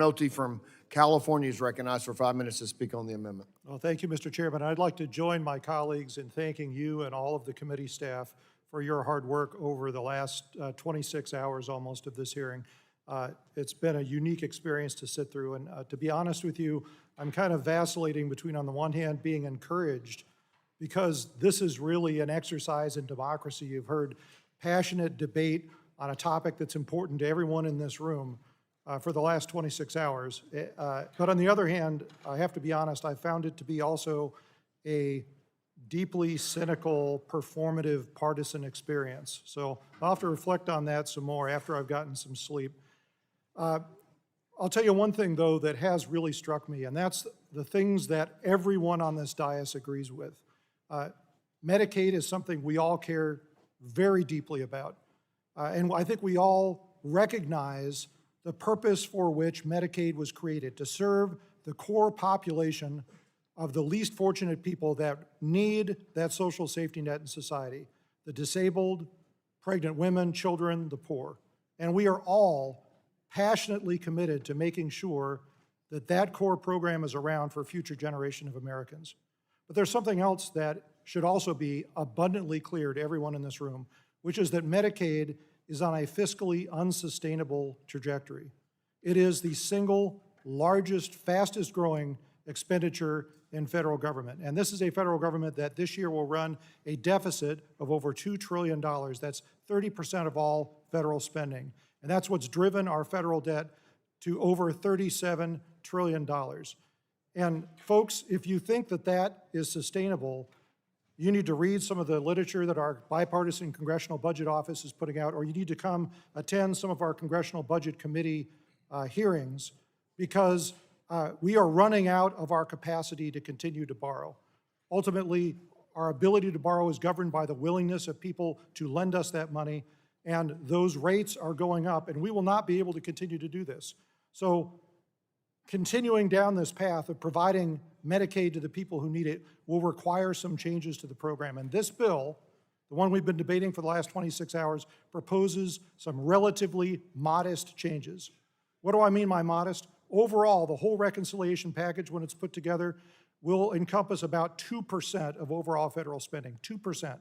Obernolte from California is recognized for 5 minutes to speak on the amendment. Well, thank you, Mr. Chairman. I'd like to join my colleagues in thanking you and all of the committee staff for your hard work over the last 26 hours almost of this hearing. It's been a unique experience to sit through, and to be honest with you, I'm kind of vacillating between, on the one hand, being encouraged because this is really an exercise in democracy. You've heard passionate debate on a topic that's important to everyone in this room for the last 26 hours. But on the other hand, I have to be honest, I found it to be also a deeply cynical, performative, partisan experience. So I'll have to reflect on that some more after I've gotten some sleep. I'll tell you one thing, though, that has really struck me, and that's the things that everyone on this dais agrees with. Medicaid is something we all care very deeply about. And I think we all recognize the purpose for which Medicaid was created, to serve the core population of the least fortunate people that need that social safety net in society, the disabled, pregnant women, children, the poor. And we are all passionately committed to making sure that that core program is around for a future generation of Americans. But there's something else that should also be abundantly clear to everyone in this room, which is that Medicaid is on a fiscally unsustainable trajectory. It is the single largest, fastest growing expenditure in federal government. And this is a federal government that this year will run a deficit of over $2 trillion. That's 30% of all federal spending. And that's what's driven our federal debt to over $37 trillion. And folks, if you think that that is sustainable, you need to read some of the literature that our bipartisan Congressional Budget Office is putting out, or you need to come attend some of our Congressional Budget Committee hearings, because we are running out of our capacity to continue to borrow. Ultimately, our ability to borrow is governed by the willingness of people to lend us that money, and those rates are going up, and we will not be able to continue to do this. So continuing down this path of providing Medicaid to the people who need it will require some changes to the program. And this bill, the one we've been debating for the last 26 hours, proposes some relatively modest changes. What do I mean by modest? Overall, the whole reconciliation package, when it's put together, will encompass about 2% of overall federal spending, 2%.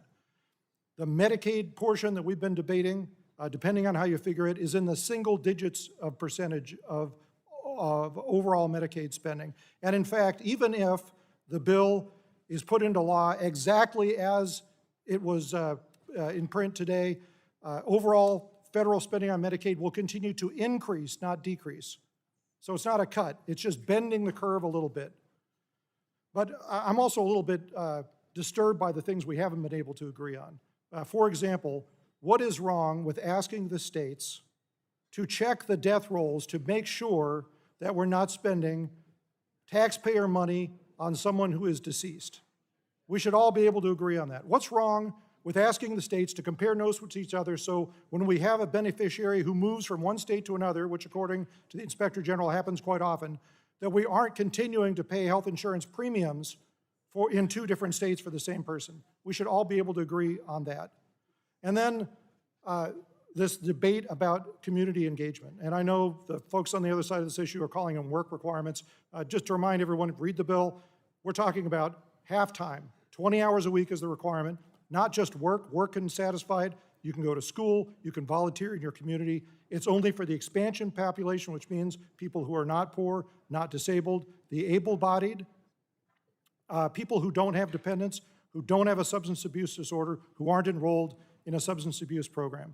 The Medicaid portion that we've been debating, depending on how you figure it, is in the single digits of percentage of overall Medicaid spending. And in fact, even if the bill is put into law exactly as it was in print today, overall federal spending on Medicaid will continue to increase, not decrease. So it's not a cut, it's just bending the curve a little bit. But I'm also a little bit disturbed by the things we haven't been able to agree on. For example, what is wrong with asking the states to check the death rolls to make sure that we're not spending taxpayer money on someone who is deceased? We should all be able to agree on that. What's wrong with asking the states to compare notes with each other so when we have a beneficiary who moves from one state to another, which according to the Inspector General happens quite often, that we aren't continuing to pay health insurance premiums in 2 different states for the same person? We should all be able to agree on that. And then this debate about community engagement. And I know the folks on the other side of this issue are calling them work requirements. Just to remind everyone, read the bill. We're talking about half-time, 20 hours a week is the requirement, not just work and satisfied. You can go to school, you can volunteer in your community. It's only for the expansion population, which means people who are not poor, not disabled, the able-bodied, people who don't have dependents, who don't have a substance abuse disorder, who aren't enrolled in a substance abuse program.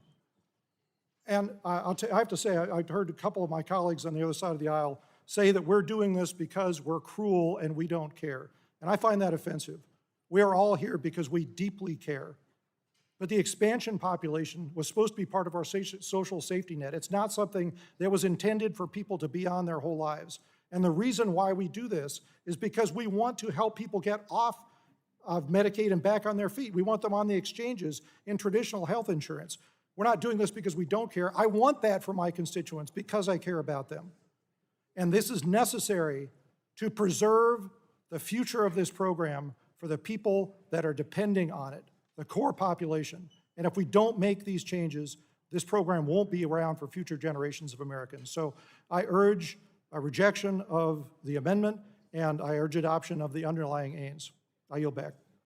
And I have to say, I heard a couple of my colleagues on the other side of the aisle say that we're doing this because we're cruel and we don't care. And I find that offensive. We are all here because we deeply care. But the expansion population was supposed to be part of our social safety net. It's not something that was intended for people to be on their whole lives. And the reason why we do this is because we want to help people get off of Medicaid and back on their feet. We want them on the exchanges in traditional health insurance. We're not doing this because we don't care. I want that for my constituents because I care about them. And this is necessary to preserve the future of this program for the people that are depending on it, the core population. And if we don't make these changes, this program won't be around for future generations of Americans. So I urge rejection of the amendment, and I urge adoption of the underlying aims. I yield back.